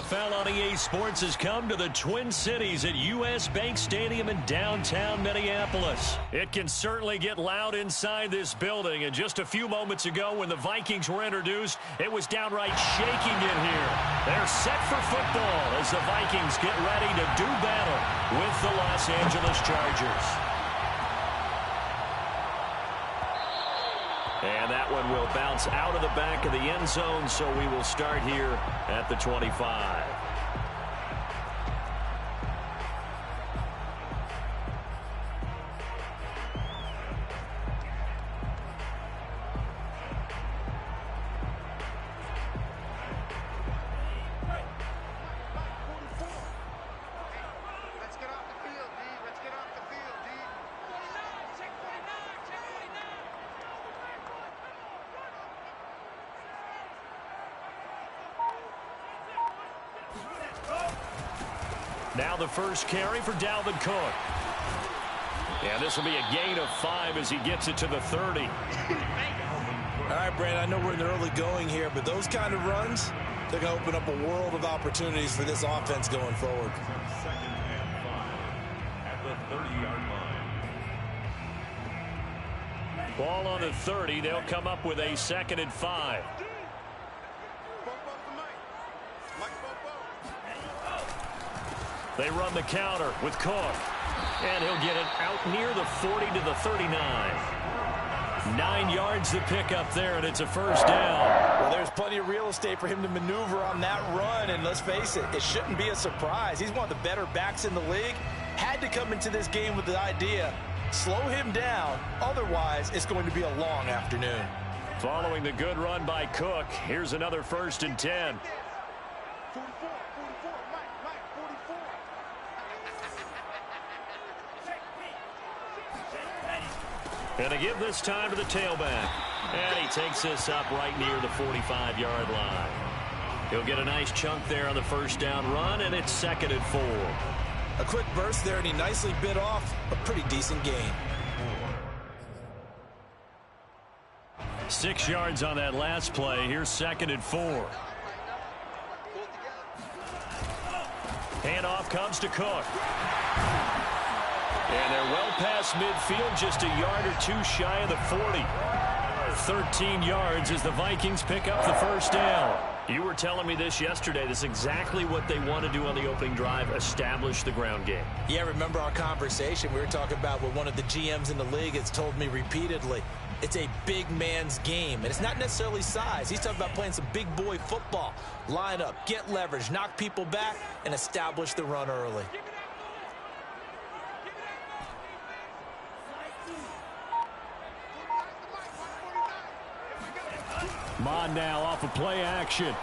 NFL on EA Sports has come to the Twin Cities at U.S. Bank Stadium in downtown Minneapolis. It can certainly get loud inside this building, and just a few moments ago when the Vikings were introduced, it was downright shaking in here. They're set for football as the Vikings get ready to do battle with the Los Angeles Chargers. And that one will bounce out of the back of the end zone, so we will start here at the 25. Now the first carry for Dalvin Cook. And this will be a gain of 5 as he gets it to the 30. All right, Brandon, I know we're in the early going here, but those kind of runs, they're going to open up a world of opportunities for this offense going forward. Second and 5 at the 30-yard line. Ball on the 30. They'll come up with a 2nd and 5. They run the counter with Cook. And he'll get it out near the 40 to the 39. 9 yards to pick up there, and it's a first down. Well, there's plenty of real estate for him to maneuver on that run, and let's face it, it shouldn't be a surprise. He's one of the better backs in the league. Had to come into this game with the idea, slow him down, otherwise it's going to be a long afternoon. Following the good run by Cook, here's another 1st and 10. And to give this time to the tailback. And he takes this up right near the 45-yard line. He'll get a nice chunk there on the first down run, and it's 2nd and 4. A quick burst there, and he nicely bit off a pretty decent gain. 6 yards on that last play. Here's 2nd and 4. Handoff comes to Cook. And they're well past midfield, just a yard or two shy of the 40. 13 yards as the Vikings pick up the first down. You were telling me this yesterday. This is exactly what they want to do on the opening drive, establish the ground game. Yeah, remember our conversation? We were talking about what one of the GMs in the league has told me repeatedly. It's a big man's game, and it's not necessarily size. He's talking about playing some big boy football. Line up, get leverage, knock people back, and establish the run early. Mon now off of play action.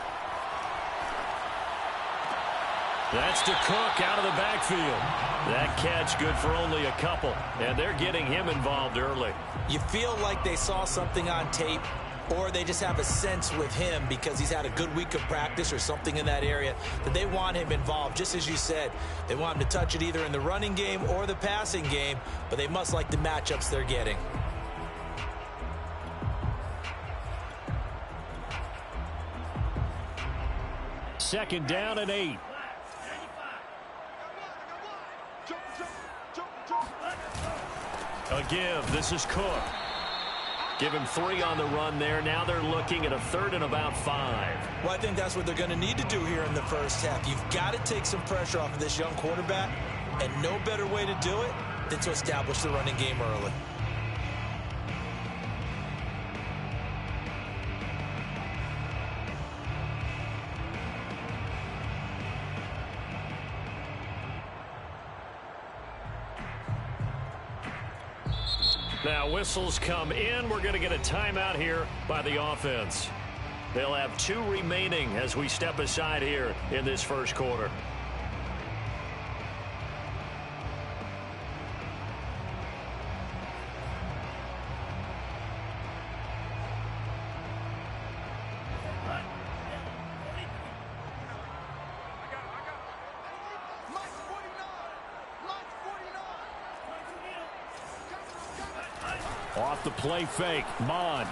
That's to Cook out of the backfield. That catch good for only a couple, and they're getting him involved early. You feel like they saw something on tape, or they just have a sense with him because he's had a good week of practice or something in that area that they want him involved. Just as you said, they want him to touch it either in the running game or the passing game, but they must like the matchups they're getting. Second down and 8. A give. This is Cook. Give him 3 on the run there. Now they're looking at a 3rd and about 5. Well, I think that's what they're going to need to do here in the first half. You've got to take some pressure off of this young quarterback, and no better way to do it than to establish the running game early. Now whistles come in. We're going to get a timeout here by the offense. They'll have 2 remaining as we step aside here in this first quarter. Off the play fake, Mon.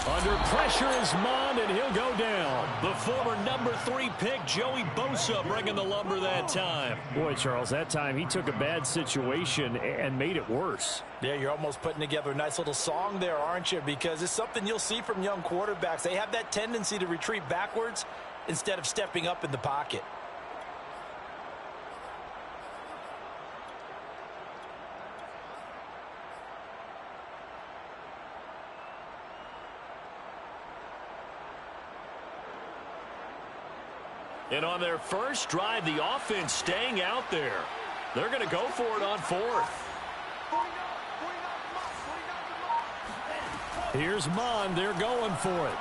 Under pressure is Mond, and he'll go down. The former number 3 pick, Joey Bosa, bringing the lumber that time. Boy, Charles, that time he took a bad situation and made it worse. Yeah, you're almost putting together a nice little song there, aren't you? Because it's something you'll see from young quarterbacks. They have that tendency to retreat backwards instead of stepping up in the pocket. And on their first drive, the offense staying out there. They're going to go for it on 4th. Here's Mond. They're going for it.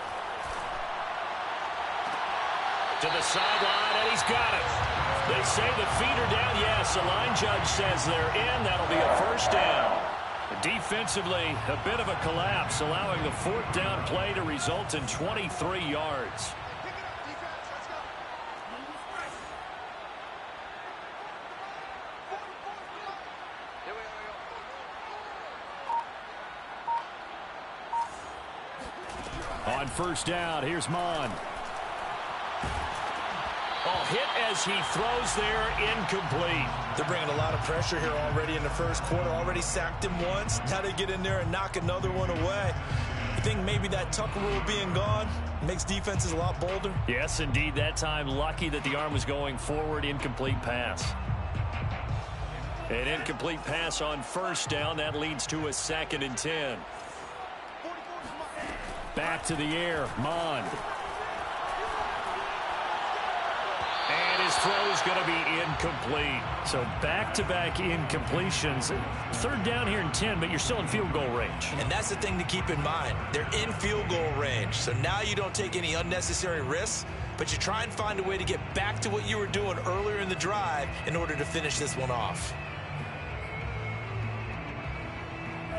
To the sideline, and he's got it. They say the feet are down. Yes, the line judge says they're in. That'll be a first down. Defensively, a bit of a collapse, allowing the 4th down play to result in 23 yards. On first down, here's Mond. Hit as he throws there, incomplete. They're bringing a lot of pressure here already in the first quarter. Already sacked him once. Now they get in there and knock another one away. You think maybe that Tucker rule being gone makes defenses a lot bolder? Yes, indeed. That time, lucky that the arm was going forward. Incomplete pass. An incomplete pass on first down. That leads to a 2nd and 10. Back to the air, Mond. And his throw is going to be incomplete. So back-to-back incompletions. 3rd down here and 10, but you're still in field goal range. And that's the thing to keep in mind. They're in field goal range. So now you don't take any unnecessary risks, but you try and find a way to get back to what you were doing earlier in the drive in order to finish this one off.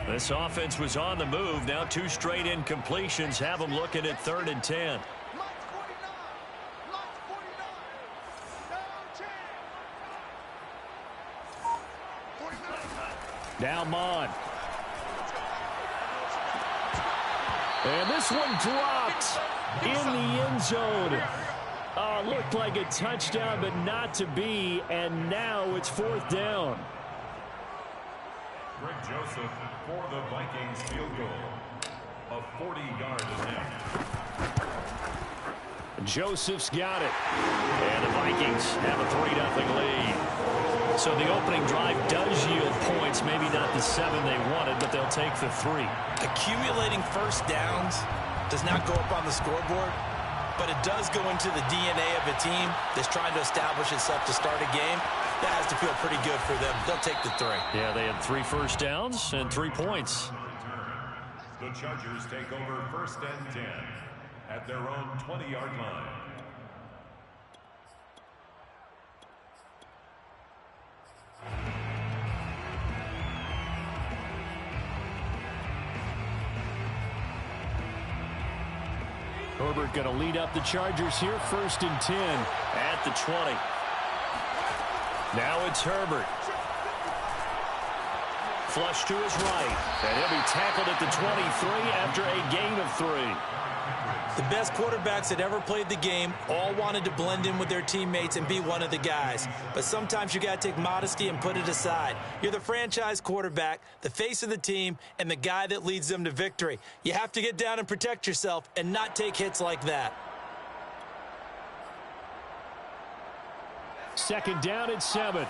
This offense was on the move. Now 2 straight incompletions have them looking at 3rd and 10. Now Mond. And this one dropped in the end zone. Looked like a touchdown, but not to be. And now it's 4th down. Greg Joseph for the Vikings field goal of 40-yard attempt. Joseph's got it. And the Vikings have a 3-0 lead. So the opening drive does yield points. Maybe not the 7 they wanted, but they'll take the 3. Accumulating first downs does not go up on the scoreboard, but it does go into the DNA of a team that's trying to establish itself to start a game. That has to feel pretty good for them. They'll take the 3. Yeah, they had 3 first downs and 3 points. The Chargers take over 1st and 10 at their own 20-yard line. Herbert going to lead up the Chargers here, 1st and 10 at the 20. Now it's Herbert. Flush to his right. And he'll be tackled at the 23 after a gain of 3. The best quarterbacks that ever played the game all wanted to blend in with their teammates and be one of the guys. But sometimes you got to take modesty and put it aside. You're the franchise quarterback, the face of the team, and the guy that leads them to victory. You have to get down and protect yourself and not take hits like that. 2nd down and 7.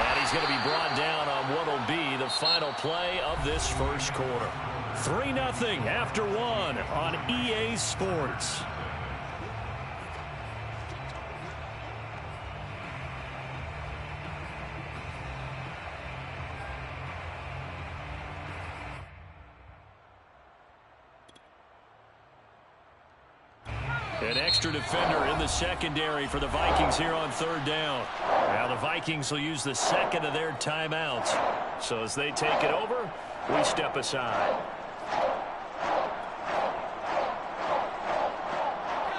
And he's going to be brought down on what will be the final play of this first quarter. 3-0 after 1 on EA Sports. An extra defender in the secondary for the Vikings here on 3rd down. Now the Vikings will use the 2nd of their timeouts. So as they take it over, we step aside.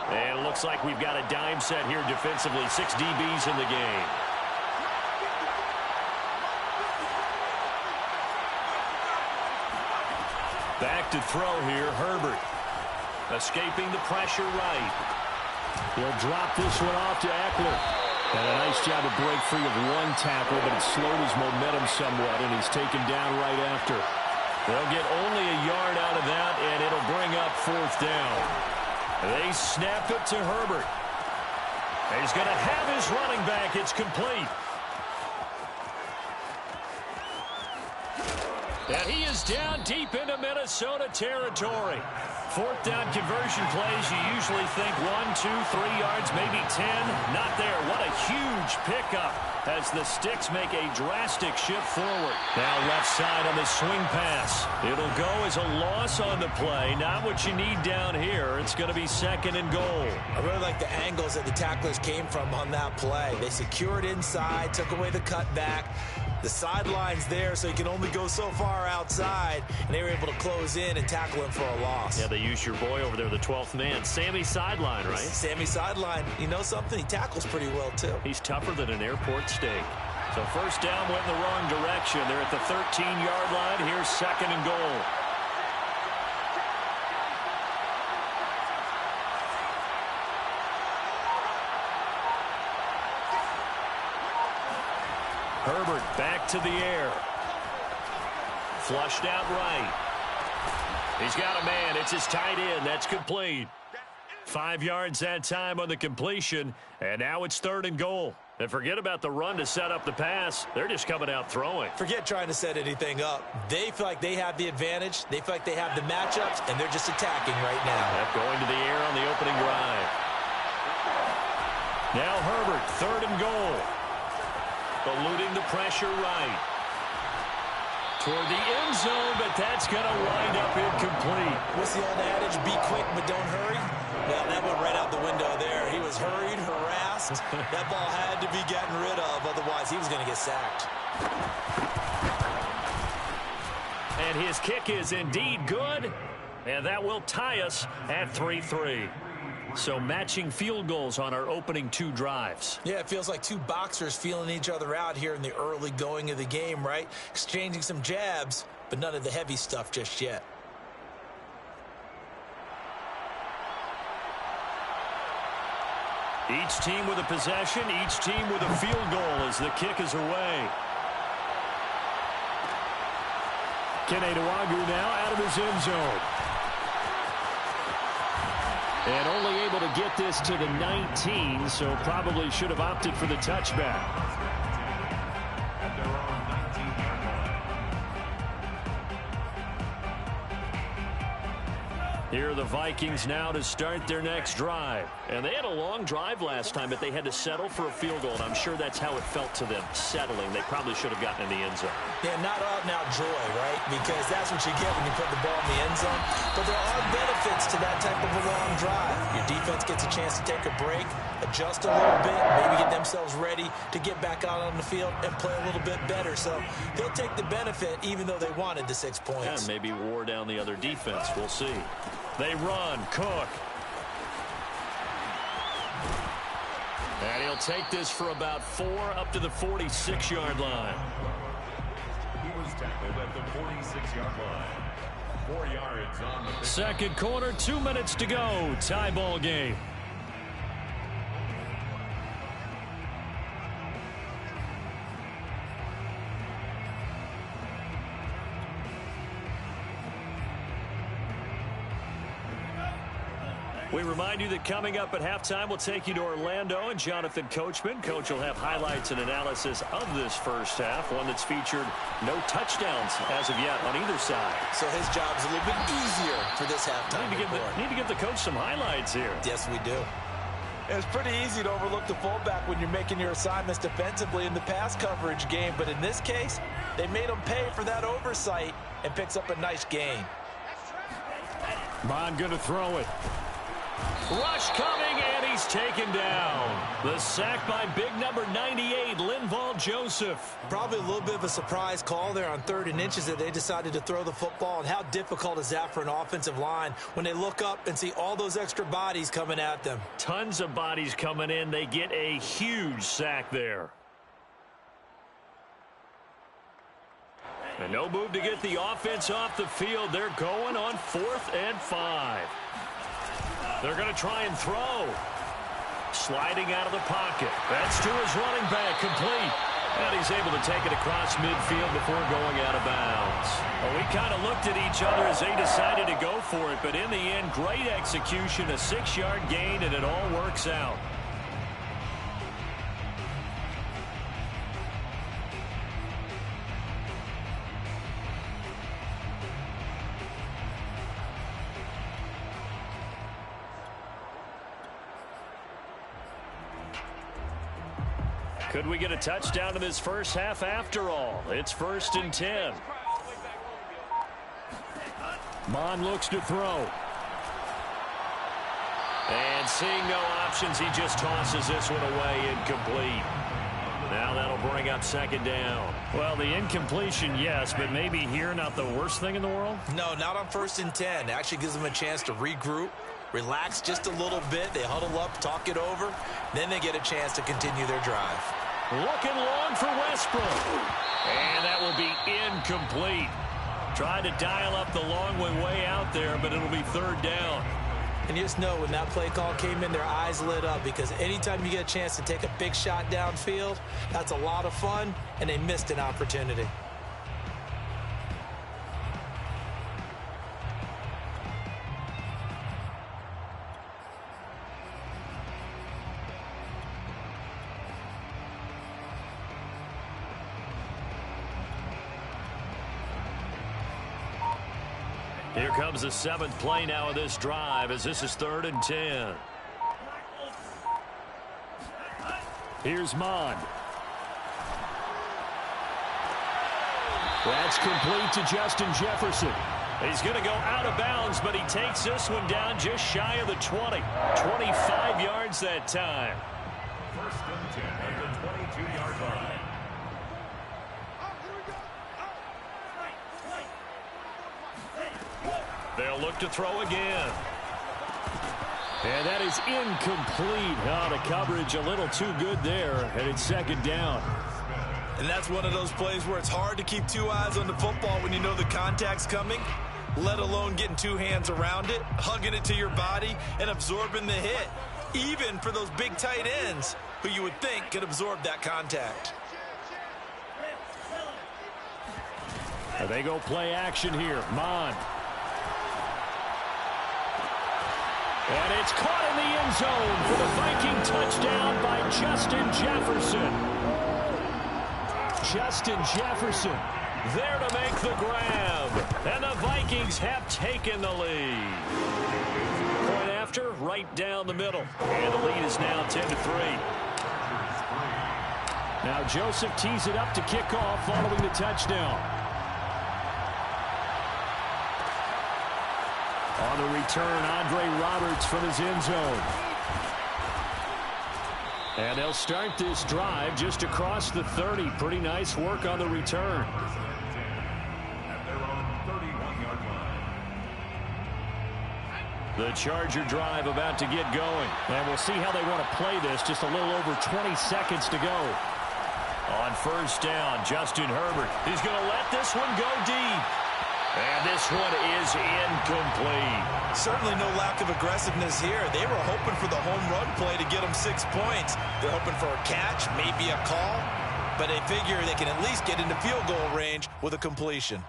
And it looks like we've got a dime set here defensively. 6 DBs in the game. Back to throw here, Herbert. Escaping the pressure right. He'll drop this one off to Eckler. And a nice job to break free of one tackle, but it slowed his momentum somewhat, and he's taken down right after. They'll get only a yard out of that, and it'll bring up 4th down. They snap it to Herbert. He's going to have his running back. It's complete. And he is down deep into Minnesota territory. 4th down conversion plays, you usually think 1, 2, 3 yards, maybe 10. Not there. What a huge pickup as the Sticks make a drastic shift forward. Now left side on the swing pass. It'll go as a loss on the play. Not what you need down here. It's going to be 2nd and goal. I really like the angles that the tacklers came from on that play. They secured inside, took away the cutback. The sideline's there, so he can only go so far outside, and they were able to close in and tackle him for a loss. Yeah, they used your boy over there, the 12th man, Sammy Sideline, right? Sammy Sideline. You know something? He tackles pretty well, too. He's tougher than an airport steak. So 1st down went in the wrong direction. They're at the 13-yard line. Here's 2nd and goal. Herbert back to the air. Flushed out right. He's got a man. It's his tight end. That's complete. 5 yards that time on the completion. And now it's 3rd and goal. And forget about the run to set up the pass. They're just coming out throwing. Forget trying to set anything up. They feel like they have the advantage. They feel like they have the matchups, and they're just attacking right now. Yep, going to the air on the opening drive. Now Herbert, 3rd and goal. Eluding the pressure right. Toward the end zone, but that's going to wind up incomplete. What's the old adage? Be quick, but don't hurry. Well, that went right out the window there. He was hurried, harassed. That ball had to be gotten rid of, otherwise he was going to get sacked. And his kick is indeed good, and that will tie us at 3-3. So matching field goals on our opening 2 drives. Yeah, it feels like 2 boxers feeling each other out here in the early going of the game, right? Exchanging some jabs, but none of the heavy stuff just yet. Each team with a possession, each team with a field goal as the kick is away. Kene Nwangwu now out of his end zone. And only able to get this to the 19, so probably should have opted for the touchback. At their own 19-yard line. Here are the Vikings now to start their next drive. And they had a long drive last time, but they had to settle for a field goal, and I'm sure that's how it felt to them, settling. They probably should have gotten in the end zone. Yeah, not out-and-out joy, right? Because that's what you get when you put the ball in the end zone. But there are benefits to that type of a long drive. Your defense gets a chance to take a break, adjust a little bit, maybe get themselves ready to get back out on the field and play a little bit better. So they'll take the benefit even though they wanted the 6 points. And maybe wore down the other defense. We'll see. They run. Cook. And he'll take this for about 4 up to the 46-yard line. He was tackled at the 46-yard line. 4 yards on the 2nd quarter, 2 minutes to go. Tie ball game. We remind you that coming up at halftime, we'll take you to Orlando and Jonathan Coachman. Coach will have highlights and analysis of this first half, one that's featured no touchdowns as of yet on either side. So his job is a little bit easier for this halftime. Need to give the coach some highlights here. Yes, we do. It's pretty easy to overlook the fullback when you're making your assignments defensively in the pass coverage game. But in this case, they made him pay for that oversight and picks up a nice gain. Bond going to throw it. Rush coming, and he's taken down. The sack by big number 98, Linval Joseph. Probably a little bit of a surprise call there on 3rd and inches that they decided to throw the football. And how difficult is that for an offensive line when they look up and see all those extra bodies coming at them? Tons of bodies coming in. They get a huge sack there. And no move to get the offense off the field. They're going on 4th and 5. They're going to try and throw. Sliding out of the pocket. That's to his running back, complete. And he's able to take it across midfield before going out of bounds. Well, we kind of looked at each other as they decided to go for it, but in the end, great execution, a 6-yard gain, and it all works out. Could we get a touchdown in this first half after all? It's 1st and 10. Mon looks to throw. And seeing no options, he just tosses this one away, incomplete. Now that'll bring up 2nd down. Well, the incompletion, yes, but maybe here not the worst thing in the world? No, not on 1st and 10. It actually gives them a chance to regroup, relax just a little bit. They huddle up, talk it over. Then they get a chance to continue their drive. Looking long for Westbrook. And that will be incomplete. Tried to dial up the long one way out there, but it'll be 3rd down. And you just know when that play call came in, their eyes lit up, because anytime you get a chance to take a big shot downfield, that's a lot of fun, and they missed an opportunity. Here comes the 7th play now of this drive, as this is 3rd and 10. Here's Mon. That's complete to Justin Jefferson. He's going to go out of bounds, but he takes this one down just shy of the 20. 25 yards that time. 1st and 10 at the 22-yard line. They'll look to throw again. And that is incomplete. Oh, the coverage a little too good there, and it's 2nd down. And that's one of those plays where it's hard to keep 2 eyes on the football when you know the contact's coming, let alone getting 2 hands around it, hugging it to your body, and absorbing the hit, even for those big tight ends who you would think could absorb that contact. And they go play action here. Mon. And it's caught in the end zone for the Viking touchdown by Justin Jefferson. Justin Jefferson there to make the grab. And the Vikings have taken the lead. Point after, right down the middle. And the lead is now 10-3. Now Joseph tees it up to kick off following the touchdown. On the return, Andre Roberts from his end zone. And they'll start this drive just across the 30. Pretty nice work on the return. At their own 31-yard line. The Charger drive about to get going. And we'll see how they want to play this. Just a little over 20 seconds to go. On 1st down, Justin Herbert. He's going to let this one go deep. And this one is incomplete. Certainly no lack of aggressiveness here. They were hoping for the home run play to get them 6 points. They're hoping for a catch, maybe a call, but they figure they can at least get into field goal range with a completion.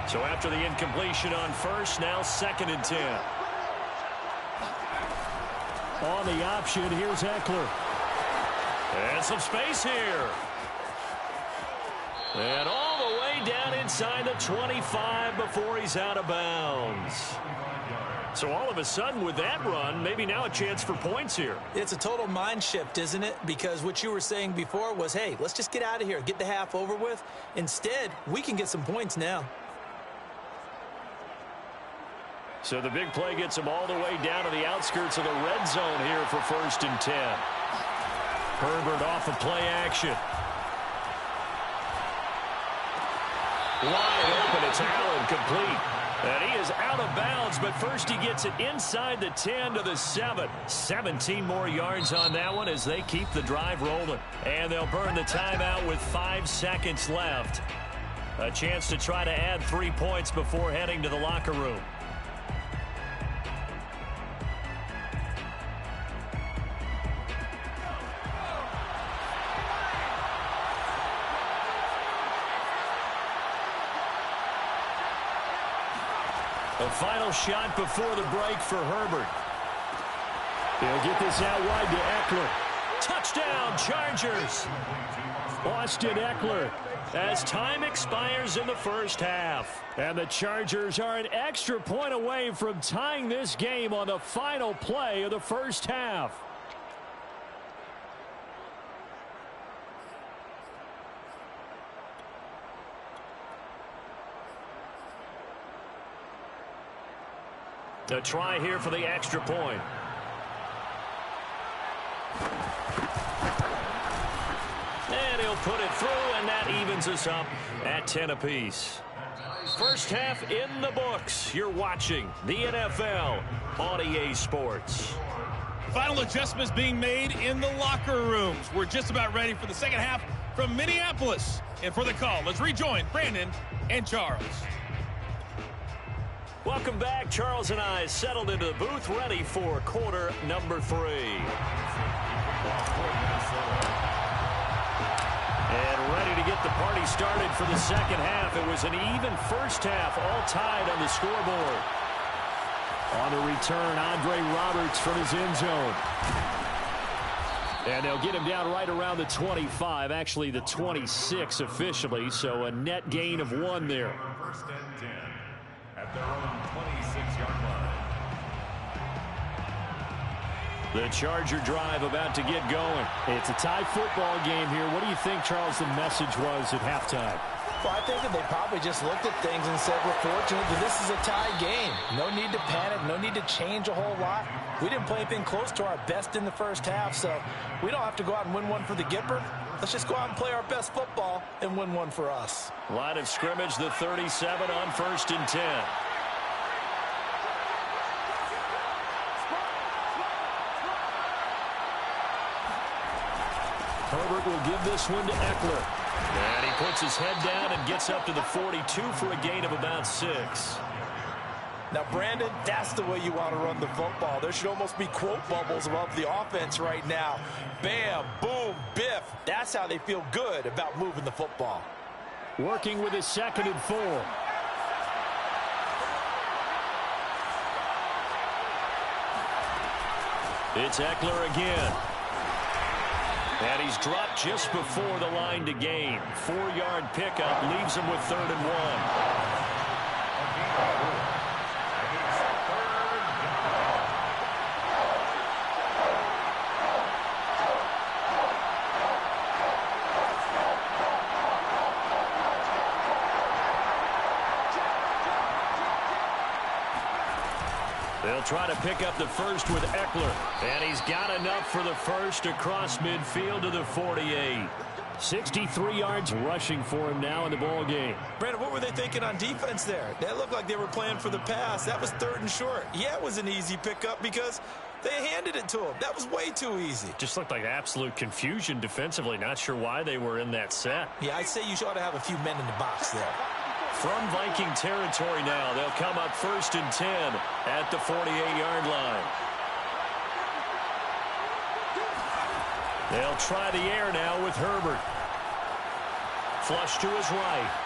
So after the incompletion on 1st, now 2nd and 10. On the option, here's Eckler. And some space here. And all the way down inside the 25 before he's out of bounds. So all of a sudden with that run, maybe now a chance for points here. It's a total mind shift, isn't it? Because what you were saying before was, hey, let's just get out of here, get the half over with. Instead, we can get some points now. So the big play gets him all the way down to the outskirts of the red zone here for 1st and 10. Herbert off of play action. Wide open, it's Allen, complete. And he is out of bounds, but first he gets it inside the 10 to the 7. 17 more yards on that one as they keep the drive rolling. And they'll burn the timeout with 5 seconds left. A chance to try to add 3 points before heading to the locker room. The final shot before the break for Herbert. He'll get this out wide to Eckler. Touchdown, Chargers. Austin Eckler as time expires in the first half. And the Chargers are an extra point away from tying this game on the final play of the first half. A try here for the extra point. And he'll put it through, and that evens us up at 10 apiece. First half in the books. You're watching the NFL on EA Sports. Final adjustments being made in the locker rooms. We're just about ready for the second half from Minneapolis. And for the call, let's rejoin Brandon and Charles. Welcome back. Charles and I settled into the booth, ready for quarter number 3. And ready to get the party started for the second half. It was an even first half, all tied on the scoreboard. On the return, Andre Roberts from his end zone. And they'll get him down right around the 25, actually the 26 officially, so a net gain of 1 there. First and 10 at their own 26-yard line. The Charger drive about to get going. It's a tie football game here. What do you think, Charles, the message was at halftime? Well, I think that they probably just looked at things and said, we're fortunate that this is a tie game. No need to panic. No need to change a whole lot. We didn't play anything close to our best in the first half, so we don't have to go out and win one for the Gipper. Let's just go out and play our best football and win one for us. Line of scrimmage, the 37 on 1st and 10. Herbert will give this one to Eckler. And he puts his head down and gets up to the 42 for a gain of about 6. Now, Brandon, that's the way you want to run the football. There should almost be quote bubbles above the offense right now. Bam, boom, biff. That's how they feel good about moving the football. Working with his 2nd and 4. It's Eckler again. And he's dropped just before the line to gain. 4-yard pickup leaves him with 3rd and 1. They'll try to pick up the first with Eckler. And he's got enough for the first across midfield to the 48. 63 yards rushing for him now in the ball game. Brandon, what were they thinking on defense there? That looked like they were playing for the pass. That was 3rd and short. Yeah, it was an easy pickup because they handed it to him. That was way too easy. Just looked like absolute confusion defensively. Not sure why they were in that set. Yeah, I'd say you ought to have a few men in the box there. From Viking territory now, they'll come up 1st and 10 at the 48-yard line. They'll try the air now with Herbert. Flush to his right.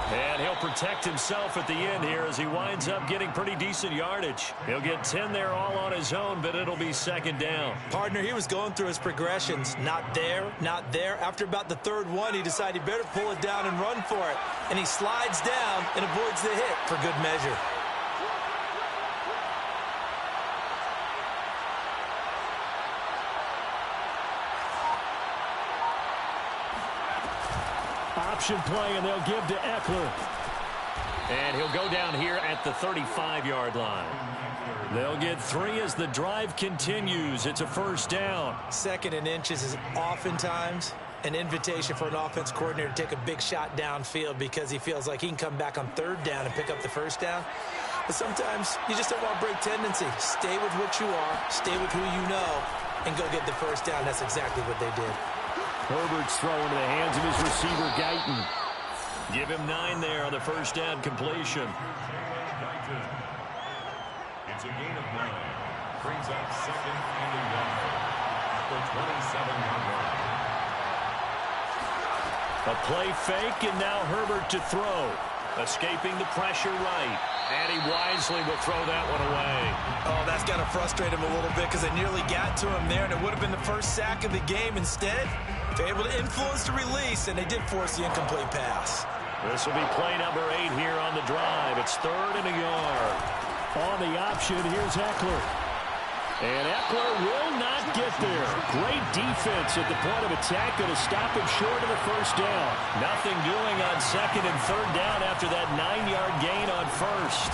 And he'll protect himself at the end here as he winds up getting pretty decent yardage. He'll get 10 there all on his own, but it'll be 2nd down. Partner, he was going through his progressions. Not there, not there. After about the 3rd one, he decided he better pull it down and run for it. And he slides down and avoids the hit for good measure. Option play, and they'll give to Eckler. And he'll go down here at the 35-yard line. They'll get 3 as the drive continues. It's a 1st down. 2nd and inches is oftentimes an invitation for an offense coordinator to take a big shot downfield because he feels like he can come back on third down and pick up the first down. But sometimes you just don't want to break tendency. Stay with what you are, stay with who you know, and go get the first down. That's exactly what they did. Herbert's throwing to the hands of his receiver, Guyton. Give him 9 there on the first down completion. It's a gain of 9. Brings up 2nd and 11 at the 27-yard line. A play fake, and now Herbert to throw. Escaping the pressure right. And he wisely will throw that one away. Oh, that's got to frustrate him a little bit because they nearly got to him there, and it would have been the first sack of the game. Instead, they're able to influence the release, and they did force the incomplete pass. This will be play number 8 here on the drive. It's 3rd and a yard. On the option, here's Eckler. And Eckler will not get there. Great defense at the point of attack. Going to stop him short of the first down. Nothing doing on 2nd and 3rd down after that 9-yard gain on 1st.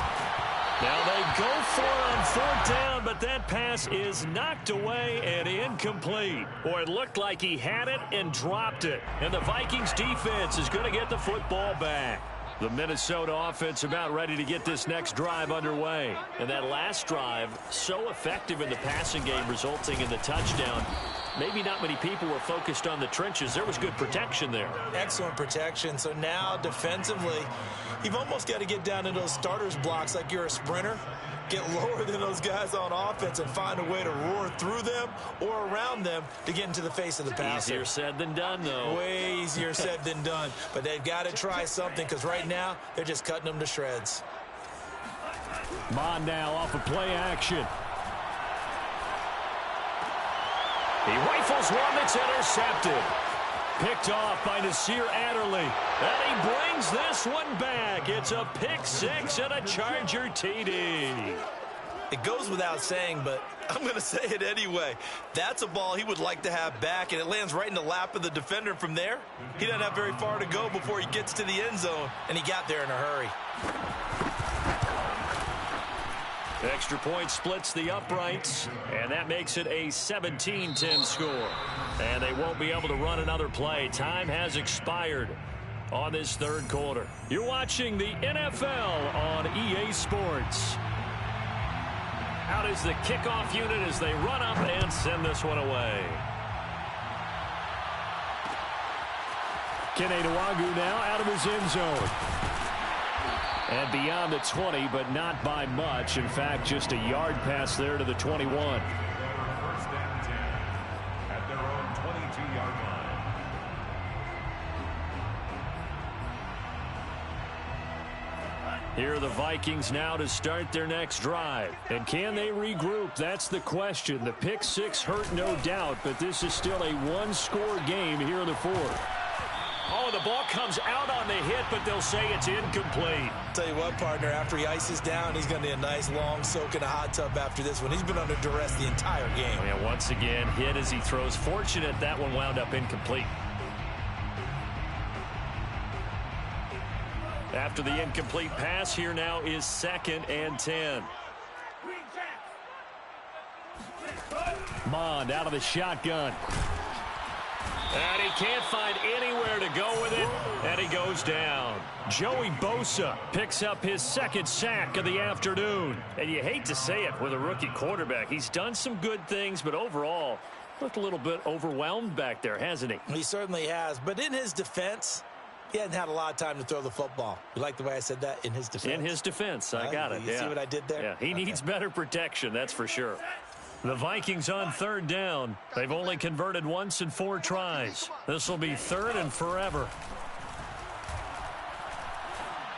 Now they go for it on 4th down, but that pass is knocked away and incomplete. Boy, it looked like he had it and dropped it. And the Vikings defense is going to get the football back. The Minnesota offense about ready to get this next drive underway. And that last drive, so effective in the passing game, resulting in the touchdown. Maybe not many people were focused on the trenches. There was good protection there. Excellent protection. So now defensively, you've almost got to get down to those starters blocks like you're a sprinter. Get lower than those guys on offense and find a way to roar through them or around them to get into the face of the passer. Easier said than done, though. Way easier said than done. But they've got to try something because right now they're just cutting them to shreds. Mond now off of play action. He rifles one that's intercepted. Picked off by Nasir Adderley. And he brings this one back. It's a pick 6 and a Charger TD. It goes without saying, but I'm going to say it anyway. That's a ball he would like to have back, and it lands right in the lap of the defender from there. He doesn't have very far to go before he gets to the end zone, and he got there in a hurry. Extra point splits the uprights, and that makes it a 17-10 score. And they won't be able to run another play. Time has expired on this 3rd quarter. You're watching the NFL on EA Sports. Out is the kickoff unit as they run up and send this one away. Kene Nwangwu now out of his end zone. And beyond the 20, but not by much. In fact, just a yard pass there to the 21. 1st and 10 at their own 22-yard line. Here are the Vikings now to start their next drive. And can they regroup? That's the question. The pick 6 hurt, no doubt, but this is still a 1-score game here in the 4th. Oh, the ball comes out on the hit, but they'll say it's incomplete. Tell you what, partner, after he ices down, he's going to need a nice long soak in a hot tub after this one. He's been under duress the entire game. Yeah, once again, hit as he throws. Fortunate that one wound up incomplete. After the incomplete pass, here now is 2nd and 10. Mond out of the shotgun. And he can't find anywhere to go with it, and he goes down. Joey Bosa picks up his 2nd sack of the afternoon. And you hate to say it with a rookie quarterback. He's done some good things, but overall, looked a little bit overwhelmed back there, hasn't he? He certainly has. But in his defense, he hadn't had a lot of time to throw the football. You like the way I said that? In his defense? In his defense. I got it. You see what I did there? Yeah, he needs better protection, that's for sure. The Vikings on 3rd down. They've only converted once in 4 tries. This will be 3rd and forever.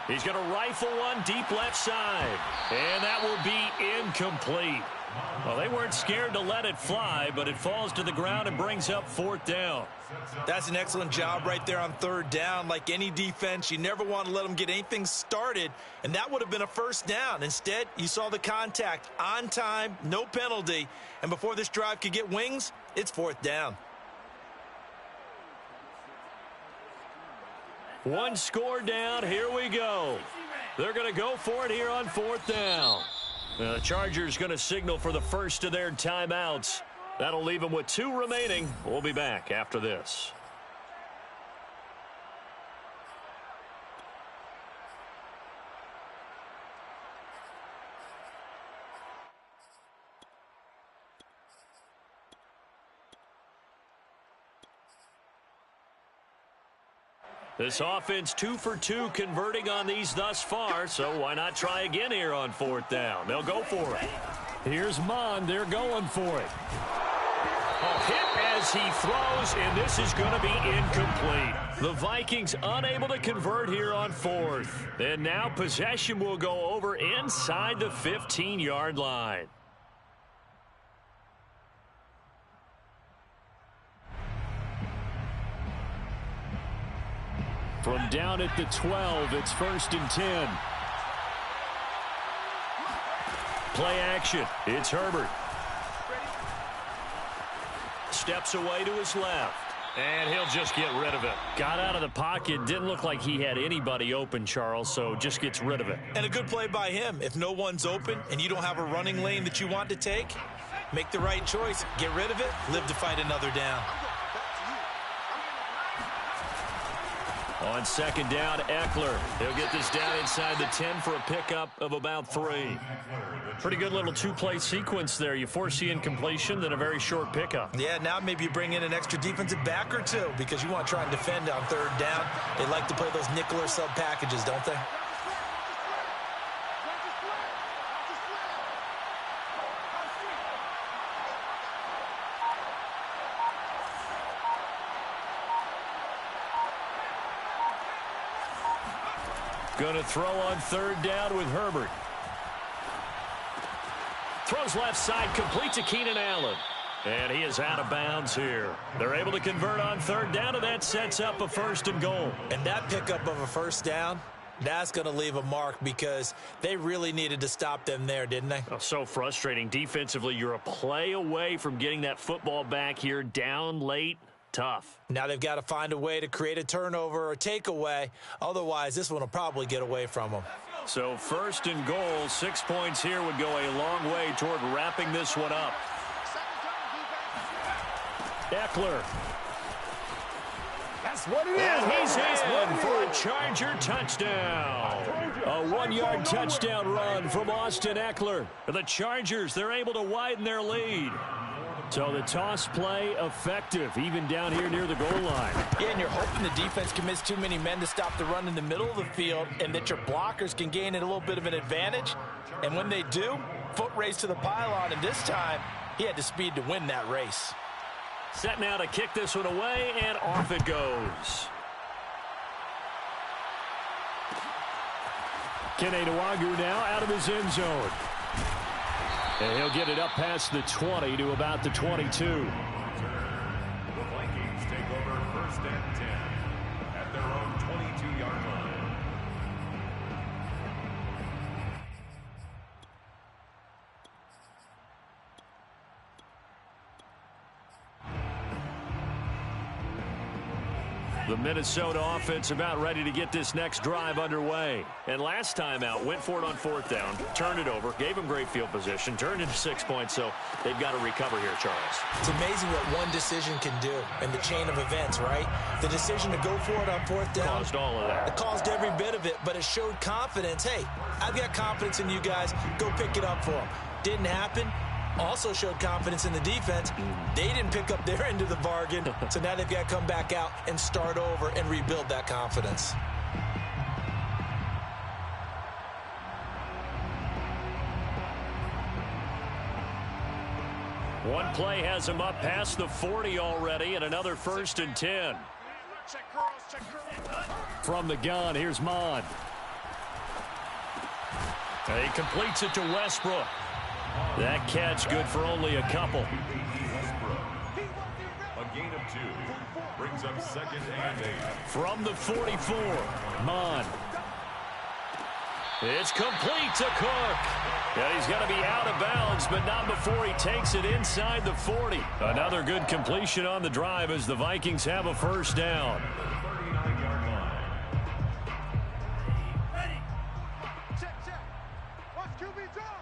He's going to rifle one deep left side. And that will be incomplete. Well, they weren't scared to let it fly, but it falls to the ground and brings up 4th down. That's an excellent job right there on 3rd down. Like any defense, you never want to let them get anything started, and that would have been a 1st down. Instead, you saw the contact on time, no penalty, and before this drive could get wings, it's 4th down. 1 score down. Here we go. They're going to go for it here on 4th down. The Chargers going to signal for the first of their timeouts. That'll leave them with 2 remaining. We'll be back after this. This offense 2 for 2 converting on these thus far, so why not try again here on 4th down? They'll go for it. Here's Mon. They're going for it. A hit as he throws, and this is going to be incomplete. The Vikings unable to convert here on 4th. And now possession will go over inside the 15-yard line. From down at the 12, it's 1st and 10. Play action. It's Herbert. Steps away to his left. And he'll just get rid of it. Got out of the pocket. Didn't look like he had anybody open, Charles, so just gets rid of it. And a good play by him. If no one's open and you don't have a running lane that you want to take, make the right choice. Get rid of it. Live to fight another down. On 2nd down, Eckler. He'll get this down inside the 10 for a pickup of about 3. Pretty good little 2-play sequence there. You force the incompletion, then a very short pickup. Yeah, now maybe you bring in an extra defensive back or 2 because you want to try and defend on 3rd down. They like to play those nickel or sub packages, don't they? Going to throw on 3rd down with Herbert. Throws left side, complete to Keenan Allen. And he is out of bounds here. They're able to convert on 3rd down, and that sets up a 1st and goal. And that pickup of a 1st down, that's going to leave a mark because they really needed to stop them there, didn't they? Oh, so frustrating. Defensively, you're a play away from getting that football back here down late. Tough. Now they've got to find a way to create a turnover or takeaway. Otherwise, this one will probably get away from them. So 1st and goal, 6 points here would go a long way toward wrapping this one up. Eckler. That's what it is. And he's in for a Charger touchdown. A 1-yard touchdown run from Austin Eckler. The Chargers, they're able to widen their lead. So the toss play effective, even down here near the goal line. Yeah, and you're hoping the defense commits too many men to stop the run in the middle of the field and that your blockers can gain a little bit of an advantage. And when they do, foot race to the pylon, and this time he had the speed to win that race. Set now to kick this one away, and off it goes. Kene Nwangwu now out of his end zone. And he'll get it up past the 20 to about the 22. The Vikings take over 1st and 10 at their own 22-yard line. The Minnesota offense about ready to get this next drive underway. And last time out, went for it on 4th down, turned it over, gave them great field position, turned into 6 points, so they've got to recover here, Charles. It's amazing what one decision can do in the chain of events, right? The decision to go for it on 4th down. Caused all of that. It caused every bit of it, but it showed confidence. Hey, I've got confidence in you guys. Go pick it up for them. Didn't happen. Also showed confidence in the defense. They didn't pick up their end of the bargain, so now they've got to come back out and start over and rebuild that confidence. One play has him up past the 40 already, and another 1st and 10. From the gun, here's Mon. He completes it to Westbrook. That catch good for only a couple. Westbrook. A gain of 2. Brings up 2nd and 8. From the 44, Mon. It's complete to Cook. And he's going to be out of bounds, but not before he takes it inside the 40. Another good completion on the drive as the Vikings have a 1st down. 39-yard line. Ready. Check. Watch QB drop.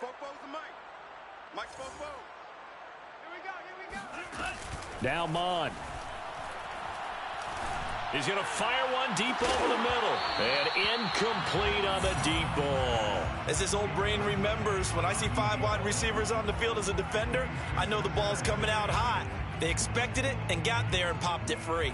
Fofo's the mic. Mike's Fofo. Here we go. Now Mon. He's going to fire one deep over the middle. And incomplete on the deep ball. As his old brain remembers, when I see 5 wide receivers on the field as a defender, I know the ball's coming out hot. They expected it and got there and popped it free.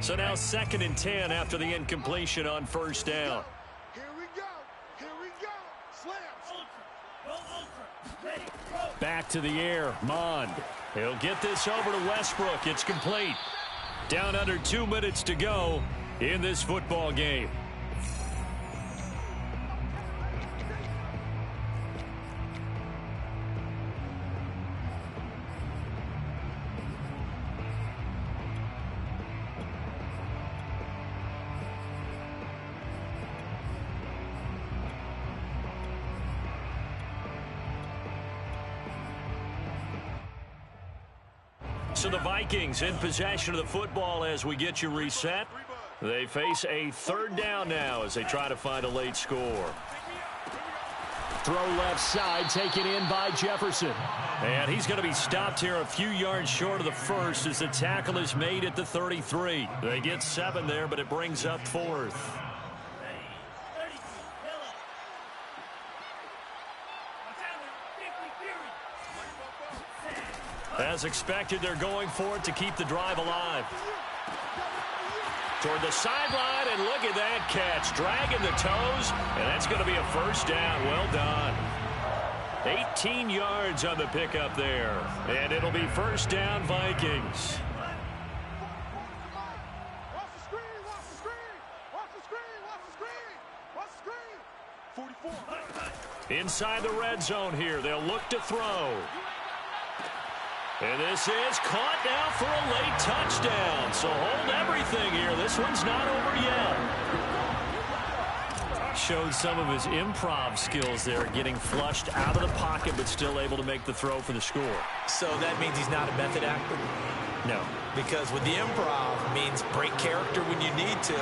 So now 2nd and 10 after the incompletion on first down. Here we go. Here we go. Slam. Back to the air. Mond. He'll get this over to Westbrook. It's complete. Down under 2 minutes to go in this football game. So the Vikings in possession of the football as we get you reset. They face a 3rd down now as they try to find a late score. Throw left side, taken in by Jefferson. And he's going to be stopped here a few yards short of the first as the tackle is made at the 33. They get 7 there, but it brings up 4th. As expected, they're going for it to keep the drive alive. Toward the sideline, and look at that catch. Dragging the toes, and that's going to be a 1st down. Well done. 18 yards on the pickup there. And it'll be 1st down, Vikings. Watch the screen. Watch the screen. Watch the screen. Watch the screen. Watch the screen. 44. Inside the red zone here. They'll look to throw. And this is caught now for a late touchdown. So hold everything here. This one's not over yet. Showed some of his improv skills there, getting flushed out of the pocket, but still able to make the throw for the score. So that means he's not a method actor? No. Because with the improv means break character when you need to.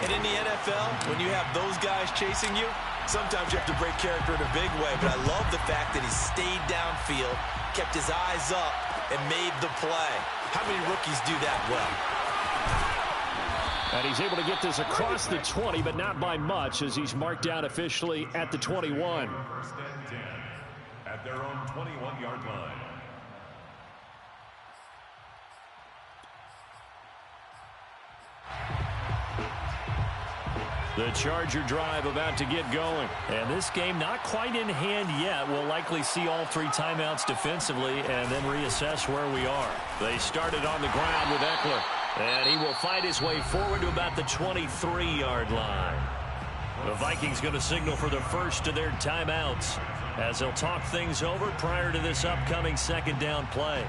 And in the NFL, when you have those guys chasing you, sometimes you have to break character in a big way. But I love the fact that he stayed downfield, kept his eyes up, and made the play. How many rookies do that well? And he's able to get this across the 20, but not by much, as he's marked down officially at the 21. 1st and 10 at their own 21-yard line. The Charger drive about to get going. And this game not quite in hand yet. We'll likely see all 3 timeouts defensively and then reassess where we are. They started on the ground with Eckler. And he will fight his way forward to about the 23-yard line. The Vikings going to signal for the first of their timeouts as they'll talk things over prior to this upcoming 2nd down play.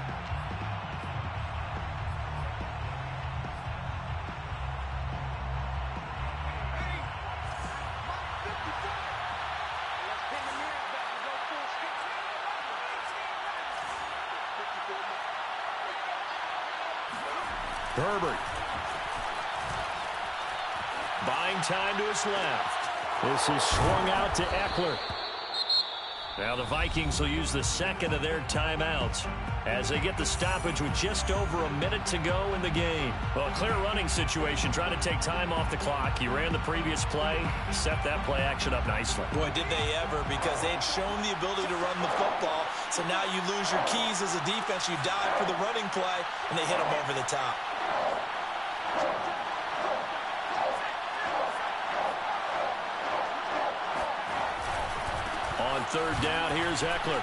Herbert. Buying time to his left. This is swung out to Eckler. Now the Vikings will use the 2nd of their timeouts as they get the stoppage with just over a minute to go in the game. Well, clear running situation, trying to take time off the clock. He ran the previous play, set that play action up nicely. Boy, did they ever, because they had shown the ability to run the football. So now you lose your keys as a defense. You dive for the running play, and they hit them over the top. On 3rd down, here's Eckler.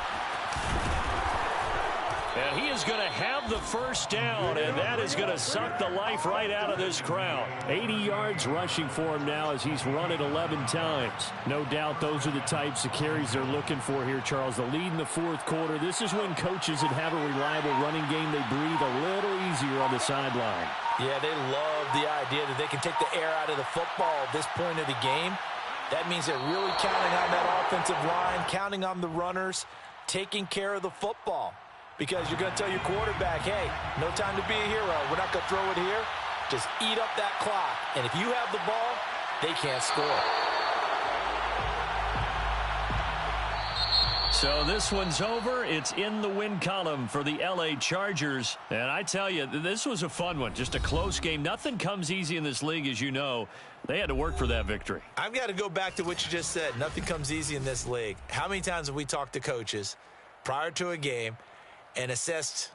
And he is going to have the 1st down, and that is going to suck the life right out of this crowd. 80 yards rushing for him now as he's run it 11 times. No doubt those are the types of carries they're looking for here, Charles. The lead in the 4th quarter. This is when coaches that have a reliable running game, they breathe a little easier on the sideline. Yeah, they love the idea that they can take the air out of the football at this point of the game. That means they're really counting on that offensive line, counting on the runners, taking care of the football. Because you're going to tell your quarterback, hey, no time to be a hero. We're not going to throw it here. Just eat up that clock. And if you have the ball, they can't score. So this one's over. It's in the win column for the L.A. Chargers. And I tell you, this was a fun one. Just a close game. Nothing comes easy in this league, as you know. They had to work for that victory. I've got to go back to what you just said. Nothing comes easy in this league. How many times have we talked to coaches prior to a game and assessed